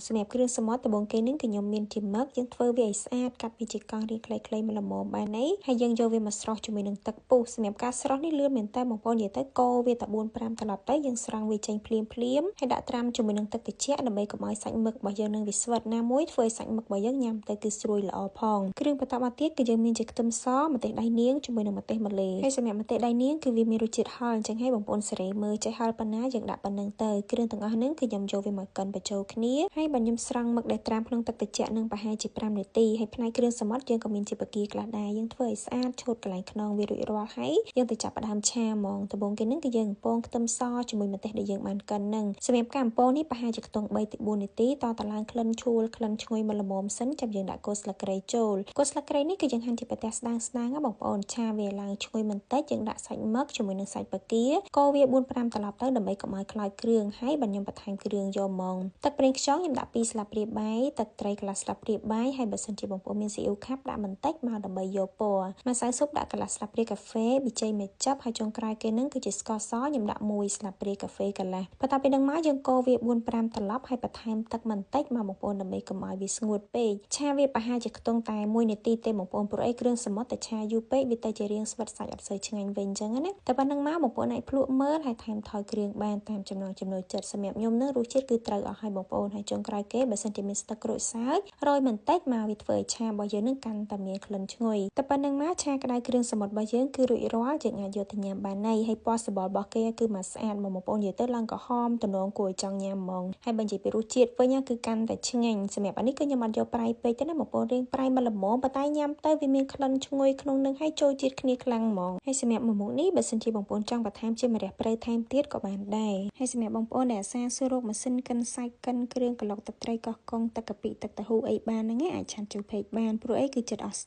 សម្រាប់គ្រឿងសមុទ្រដំបូងគេនឹងខ្ញុំមានជាមឹកយើងធ្វើវាឲ្យស្អាតកាត់វាជាកង់រាងខ្លីៗមកល្មមបាននេះហើយយើងយកវាមកស្រោះជាមួយនឹងទឹកពុះសម្រាប់ការស្រោះនេះលឿនមែនតើបងប្អូននិយាយទៅកូរវាតែ 4-5 ត្រឡប់ទៅយើងស្រង់វាចេញភ្លាមហើយដាក់ត្រាំជាមួយនឹងទឹកត្រជាក់ដើម្បីកុំឲ្យសាច់មឹករបស់យើងនឹងវាស្វិតណាមួយធ្វើឲ្យសាច់មឹករបស់យើងញ៉ាំទៅគឺស្រួយល្អផងគ្រឿងបន្តមកទៀតគឺយើងមានជាខ្ទឹមសម្ទេសដៃនាងជាមួយនឹងម្ទេសម្លេហើយសម្រាប់ម្ទេសដៃនាងគឺវាមានរសជាតិហឹរអញ្ចឹងហើយបងប្អូនសេរីមើលចេះហឹរប៉ុណ្ណាយើងដាក់ប៉ុណ្្នឹងទៅគ្រឿងទាំងអស់ហ្នឹងគឺខ្ញុំយកវាមកកិនបញ្ចូលគ្នាហើយបើខ្ញុំស្រង់មឹកដែលត្រាំក្នុងទឹកត្រជាក់នឹងប្រហែលជា5នាទីហើយផ្នែកគ្រឿងសមុទ្រយើងក៏មានជាបកាខ្លះដែរយើងធ្វើឲ្យស្អាតឆូតកន្លែងខ្នងវារួចរាល់ហើយយើងទៅចាប់ផ្ដើមឆាហ្មងដំបូងគេហ្នឹងគឺយើងកំពងខ្ទឹមសជាមួយម្ទេសដែលយើងបានកិនហ្នឹងសម្រាប់ការកំពងនេះប្រហែលជាខ្ទង់3ទៅ4នាទីតតឡើងក្លិនឈ្ងុយក្លិនឈ្ងុយមកល្មមសិនចាំយើងដាក់គល់ស្លឹកគ្រៃចូលគល់ស្លឹកគ្រៃនេះគឺយើងហាន់ជាបន្ទះស្ដើងណាបងប្អូនឆាវាឡើងឈ្ងុយបន្តិចយើងដាក់សាច់មឹកជាមួយនឹងសាច់បកាកូរវា 4-5 ត្រឡប់ទៅដើម្បីកុំឲ្យខ្លោចគ្រឿងហើយបើខ្ញុំបន្ថែមគ្រឿងយកហ្មងទឹកប្រេងខ្យងខ្ញុំដាក់2ស្លាបព្រាបាយទឹកត្រីកន្លះស្លាបព្រាបាយហើយបើសិនជាបងប្អូនមានស៊ីអ៊ូខាប់ដាក់បន្តិចមកដើម្បីយកពណ៌ម្សៅស៊ុបដាក់កន្លះស្លាបព្រាកាហ្វេប៊ីចេងម្ជប់ហើយចុងក្រោយគេនឹងគឺជាស្ករសខ្ញុំដាក់1ស្លាបព្រាកាហ្វេកន្លះបន្ទាប់ពីនឹងមកយើងកូរវា 4-5 ត្រឡប់ហើយបន្ថែមទឹកបន្តិចមកបងប្អូនដើម្បីកុំឲ្យវាស្ងួតពេកឆាវាប្រហែលជាខ្ទង់តែ1នាទីទេបងប្អូនព្រោះអីគ្រឿងសមុទ្រតែឆាយូរពេកវាទៅជារាងស្វិតសាច់អត់សូវឆ្ងាញ់វិញអញ្ចឹងណាតែប៉ុណ្្នឹងមកបងប្អូនអាចភ្លក់មើលហើយថែមថយគ្រឿងបានតាមចំណង់ចំណូលចិត្តសម្រាប់ខ្ញុំនឹងរសជាតិគឺត្រូវអស់ហើយបងប្អូនហើយចុងក្រោយគេបើសិនជាមានស្ទឹកក្រូចសើចរោយបន្តិចមកវាធ្វើឲ្យឆារបស់យើងនឹងកាន់តែមានក្លិនឈ្ងុយតែប៉ុណ្្នឹងមកឆាក្តៅគ្រឿងសមុទ្ររបស់យើងគឺរួចរាល់យើងអាចយកទៅញ៉ាំបានហើយពណ៌សបល់របស់គេគឺមកស្អាតបងប្អូននិយាយទៅឡើងក្រហមតំណងគួរឲ្យចង់ញ៉ាំហ្មងហើយបើនិយាយពីរសជាតិវិញគឺកាន់តែឆ្ងាញ់សម្រាប់អានេះគឺខ្ញុំអត់យកប្រៃពេកទេណាបងប្អូនរៀងប្រៃមកល្មមប៉ុន្តែញ៉ាំទៅវាមានក្លិនឈ្ងុយក្នុងនឹងហើយចូលជាតិគ្នាខ្លាំងហ្មងហើយសម្រាប់មុខនេះបើសិនជាបងប្អូនចង់បន្ថែមជាម្រះព្រៅថែមទៀតក៏បានដែរហើយសម្រាប់បងប្អូនដែលអាសាសួររកម៉ាស៊ីនកិនសាច់កិនគ្រឿងក្លុកទឹកត្រីកោះកុងទឹកកាពិទឹកតៅហ៊ូអីបានហ្នឹងអាចឆាន់ចូលពេកបានព្រោះអីគឺចិត្តអស់